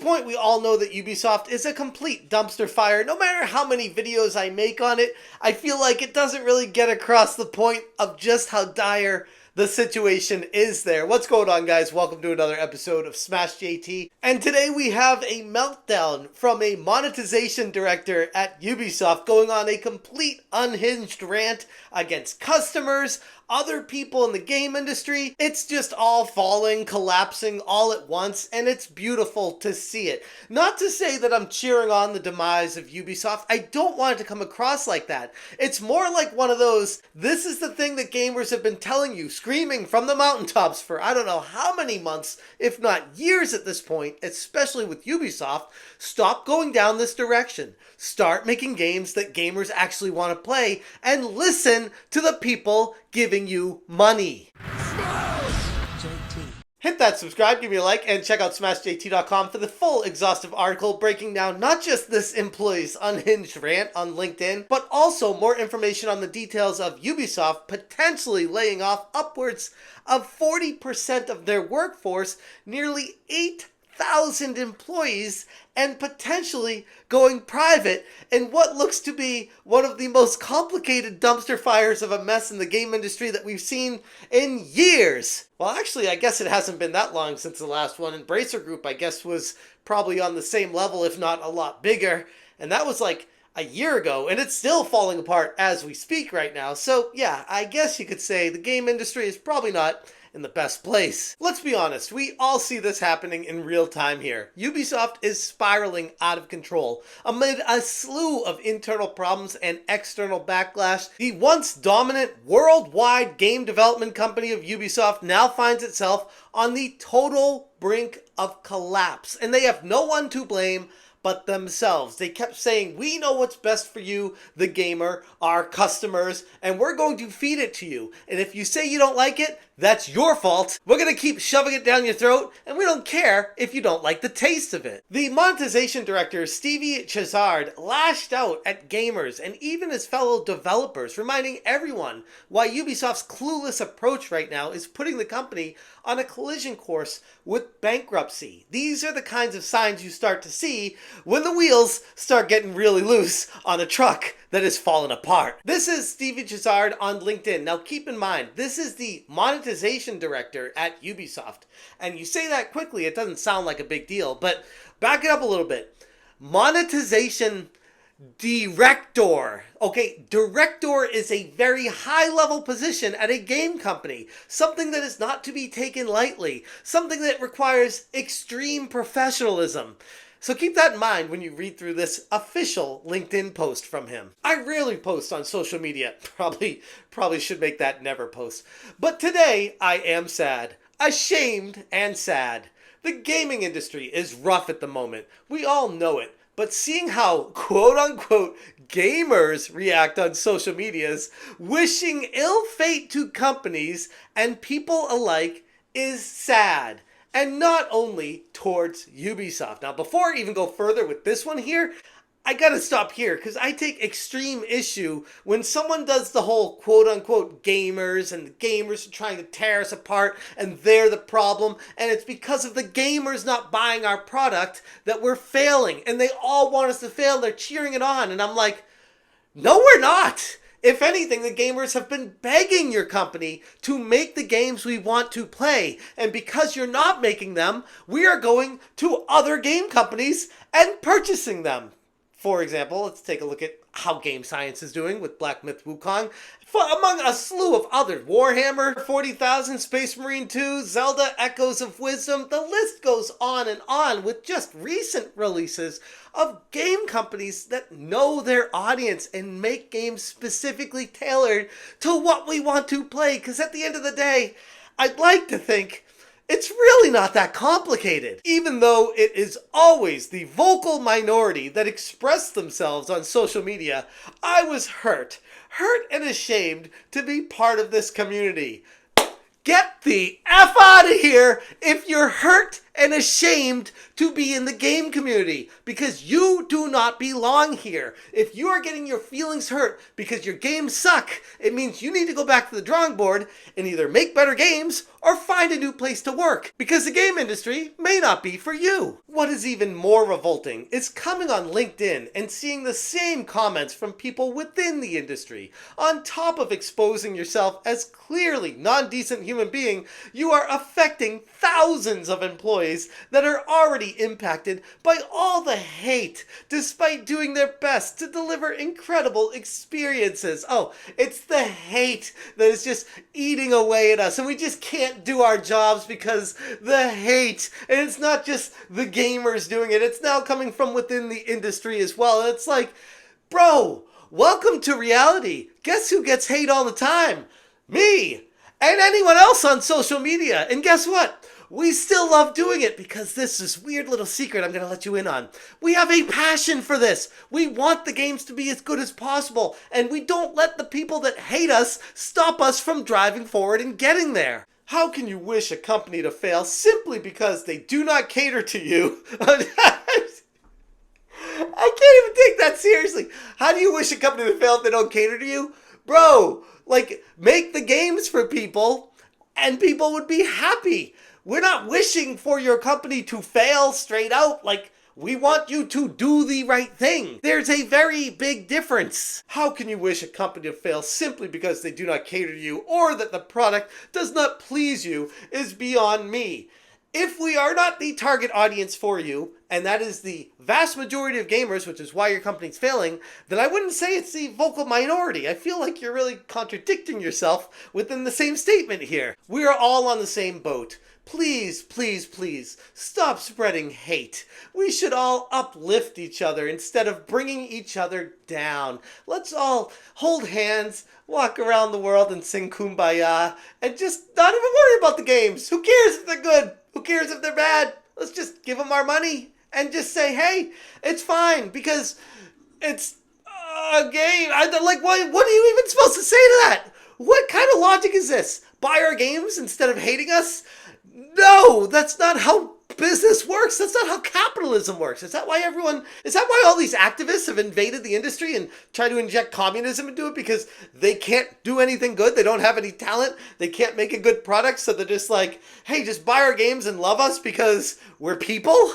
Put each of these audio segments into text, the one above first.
point, we all know that Ubisoft is a complete dumpster fire. No matter how many videos I make on it, I feel like it doesn't really get across the point of just how dire the situation is there. What's going on, guys? Welcome to another episode of Smash JT. And today we have a meltdown from a monetization director at Ubisoft going on a complete unhinged rant against customers, other people in the game industry. It's just all falling, collapsing all at once, and it's beautiful to see it. Not to say that I'm cheering on the demise of Ubisoft. I don't want it to come across like that. It's more like one of those, this is the thing that gamers have been telling you, screaming from the mountaintops for I don't know how many months, if not years at this point, especially with Ubisoft. Stop going down this direction. Start making games that gamers actually want to play, and listen to the people giving you money. Hit that subscribe, give me a like, and check out smashjt.com for the full exhaustive article breaking down not just this employee's unhinged rant on LinkedIn, but also more information on the details of Ubisoft potentially laying off upwards of 40% of their workforce, nearly 8,000 employees, and potentially going private in what looks to be one of the most complicated dumpster fires of a mess in the game industry that we've seen in years. Well, actually, I guess it hasn't been that long since the last one. Embracer Group, I guess, was probably on the same level, if not a lot bigger. And that was like a year ago, and it's still falling apart as we speak right now. So yeah, I guess you could say the game industry is probably not in the best place. Let's be honest, we all see this happening in real time here. Ubisoft is spiraling out of control amid a slew of internal problems and external backlash. The once dominant worldwide game development company of Ubisoft now finds itself on the total brink of collapse, and they have no one to blame but themselves. They kept saying, we know what's best for you, the gamer, our customers, and we're going to feed it to you. And if you say you don't like it, that's your fault. We're going to keep shoving it down your throat, and we don't care if you don't like the taste of it. The monetization director, Stevy Chassard, lashed out at gamers and even his fellow developers, reminding everyone why Ubisoft's clueless approach right now is putting the company on a collision course with bankruptcy. These are the kinds of signs you start to see when the wheels start getting really loose on a truck that is falling apart. This is Stevie Chassard on LinkedIn. Now keep in mind, this is the monetization director at Ubisoft. And you say that quickly, it doesn't sound like a big deal, but back it up a little bit. Monetization director. Okay, director is a very high-level position at a game company. Something that is not to be taken lightly. Something that requires extreme professionalism. So keep that in mind when you read through this official LinkedIn post from him. I rarely post on social media. Probably should make that never post. But today, I am sad. Ashamed and sad. The gaming industry is rough at the moment. We all know it. But seeing how, quote-unquote, gamers react on social medias, wishing ill fate to companies and people alike is sad. And not only towards Ubisoft. Now, before I even go further with this one here, I gotta stop here because I take extreme issue when someone does the whole quote-unquote gamers and the gamers are trying to tear us apart and they're the problem and it's because of the gamers not buying our product that we're failing and they all want us to fail. They're cheering it on and I'm like, no, we're not. If anything, the gamers have been begging your company to make the games we want to play. And because you're not making them, we are going to other game companies and purchasing them. For example, let's take a look at how Game Science is doing with Black Myth Wukong. Among a slew of others, Warhammer 40,000, Space Marine 2, Zelda Echoes of Wisdom, the list goes on and on with just recent releases of game companies that know their audience and make games specifically tailored to what we want to play. Because at the end of the day, I'd like to think it's really not that complicated, even though it is always the vocal minority that express themselves on social media. I was hurt and ashamed to be part of this community. Get the F out of here if you're hurt and ashamed to be in the game community because you do not belong here. If you are getting your feelings hurt because your games suck, it means you need to go back to the drawing board and either make better games or find a new place to work because the game industry may not be for you. What is even more revolting is coming on LinkedIn and seeing the same comments from people within the industry. On top of exposing yourself as clearly non-decent human being, you are affecting thousands of employees that are already impacted by all the hate, despite doing their best to deliver incredible experiences. Oh, it's the hate that is just eating away at us, and we just can't do our jobs because the hate. And it's not just the gamers doing it, it's now coming from within the industry as well. And it's like, bro, welcome to reality. Guess who gets hate all the time? Me and anyone else on social media. And guess what? We still love doing it because this is weird little secret I'm going to let you in on. We have a passion for this. We want the games to be as good as possible, and we don't let the people that hate us stop us from driving forward and getting there. How can you wish a company to fail simply because they do not cater to you? I can't even take that seriously. How do you wish a company to fail if they don't cater to you? Bro, like, make the games for people and people would be happy. We're not wishing for your company to fail straight out. Like, we want you to do the right thing. There's a very big difference. How can you wish a company to fail simply because they do not cater to you or that the product does not please you is beyond me. If we are not the target audience for you, and that is the vast majority of gamers, which is why your company's failing, then I wouldn't say it's the vocal minority. I feel like you're really contradicting yourself within the same statement here. We are all on the same boat. Please, please, please, stop spreading hate. We should all uplift each other instead of bringing each other down. Let's all hold hands, walk around the world and sing Kumbaya, and just not even worry about the games. Who cares if they're good? Who cares if they're bad? Let's just give them our money and just say, hey, it's fine because it's a game. What are you even supposed to say to that? What kind of logic is this? Buy our games instead of hating us? No, that's not how business works. That's not how capitalism works. Is that why all these activists have invaded the industry and try to inject communism into it because they can't do anything good? They don't have any talent. They can't make a good product. So they're just like, hey, just buy our games and love us because we're people?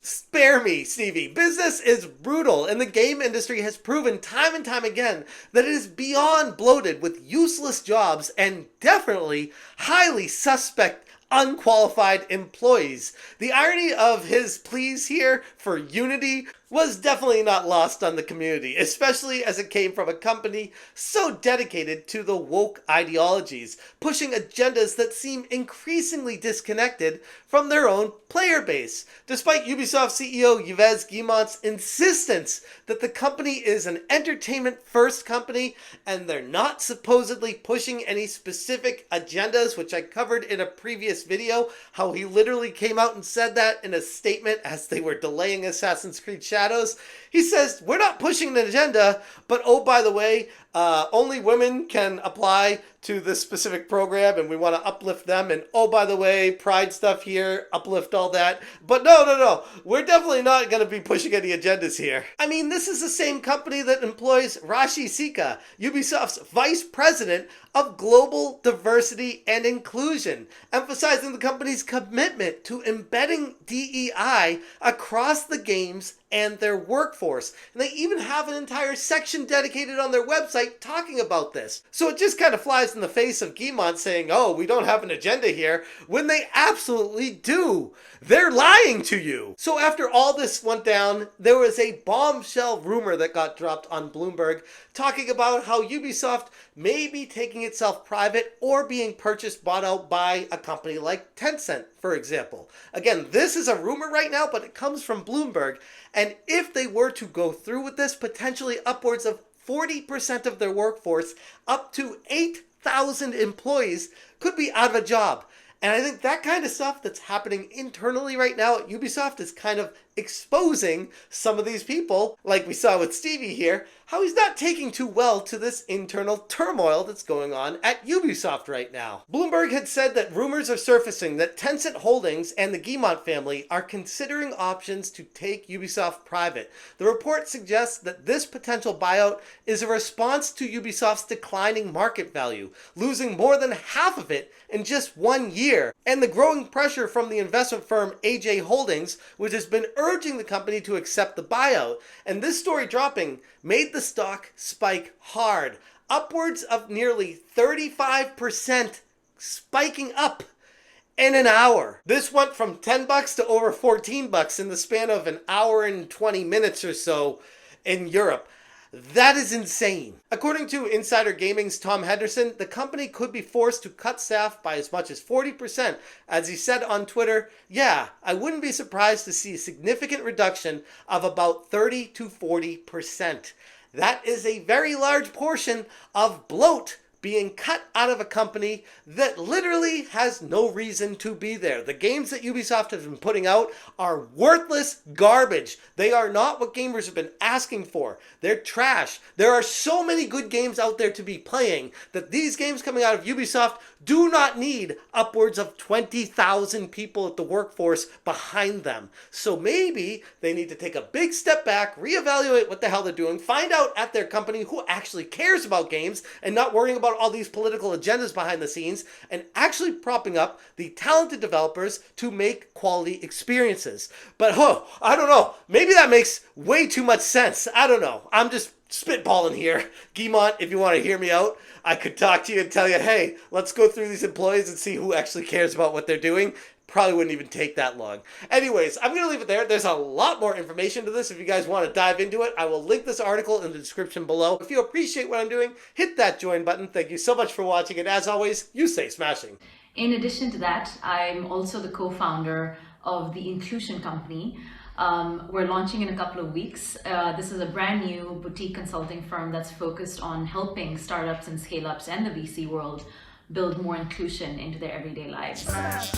Spare me, Stevie. Business is brutal, and the game industry has proven time and time again that it is beyond bloated with useless jobs and definitely highly suspect unqualified employees. The irony of his pleas here for unity was definitely not lost on the community, especially as it came from a company so dedicated to the woke ideologies, pushing agendas that seem increasingly disconnected from their own player base. Despite Ubisoft CEO Yves Guillemot's insistence that the company is an entertainment-first company and they're not supposedly pushing any specific agendas, which I covered in a previous video, how he literally came out and said that in a statement as they were delaying Assassin's Creed Shadows. He says, we're not pushing an agenda, but oh, by the way, only women can apply to this specific program and we want to uplift them. And oh, by the way, pride stuff here, uplift all that. But no, we're definitely not going to be pushing any agendas here. I mean, this is the same company that employs Rashi Sika, Ubisoft's vice president of global diversity and inclusion, emphasizing the company's commitment to embedding DEI across the games and their workforce. And they even have an entire section dedicated on their website talking about this. So it just kind of flies in the face of Guillemot saying, oh, we don't have an agenda here, when they absolutely do. They're lying to you. So after all this went down, there was a bombshell rumor that got dropped on Bloomberg talking about how Ubisoft may be taking itself private or being bought out by a company like Tencent, for example. Again, this is a rumor right now, but it comes from Bloomberg. And if they were to go through with this, potentially upwards of 40% of their workforce, up to 8,000 employees, could be out of a job. And I think that kind of stuff that's happening internally right now at Ubisoft is kind of exposing some of these people, like we saw with Stevie here, how he's not taking too well to this internal turmoil that's going on at Ubisoft right now. Bloomberg had said that rumors are surfacing that Tencent Holdings and the Guillemot family are considering options to take Ubisoft private. The report suggests that this potential buyout is a response to Ubisoft's declining market value, losing more than half of it in just 1 year, and the growing pressure from the investment firm AJ Holdings, which has been urging the company to accept the buyout. And this story dropping made the stock spike hard, upwards of nearly 35% spiking up in an hour. This went from $10 to over $14 in the span of an hour and 20 minutes or so in Europe. That is insane. According to Insider Gaming's Tom Henderson, the company could be forced to cut staff by as much as 40%. As he said on Twitter, yeah, I wouldn't be surprised to see a significant reduction of about 30 to 40%. That is a very large portion of bloat being cut out of a company that literally has no reason to be there. The games that Ubisoft has been putting out are worthless garbage. They are not what gamers have been asking for. They're trash. There are so many good games out there to be playing that these games coming out of Ubisoft do not need upwards of 20,000 people at the workforce behind them. So maybe they need to take a big step back, reevaluate what the hell they're doing, find out at their company who actually cares about games and not worrying about all these political agendas behind the scenes, and actually propping up the talented developers to make quality experiences. But I don't know. Maybe that makes way too much sense. I don't know. I'm just spitballing here. Guillemot, if you want to hear me out, I could talk to you and tell you, hey, let's go through these employees and see who actually cares about what they're doing. Probably wouldn't even take that long. Anyways, I'm going to leave it there. There's a lot more information to this. If you guys want to dive into it, I will link this article in the description below. If you appreciate what I'm doing, hit that join button. Thank you so much for watching. And as always, you stay smashing. In addition to that, I'm also the co-founder of the Inclusion Company. We're launching in a couple of weeks. This is a brand new boutique consulting firm that's focused on helping startups and scale-ups and the VC world build more inclusion into their everyday lives. Smash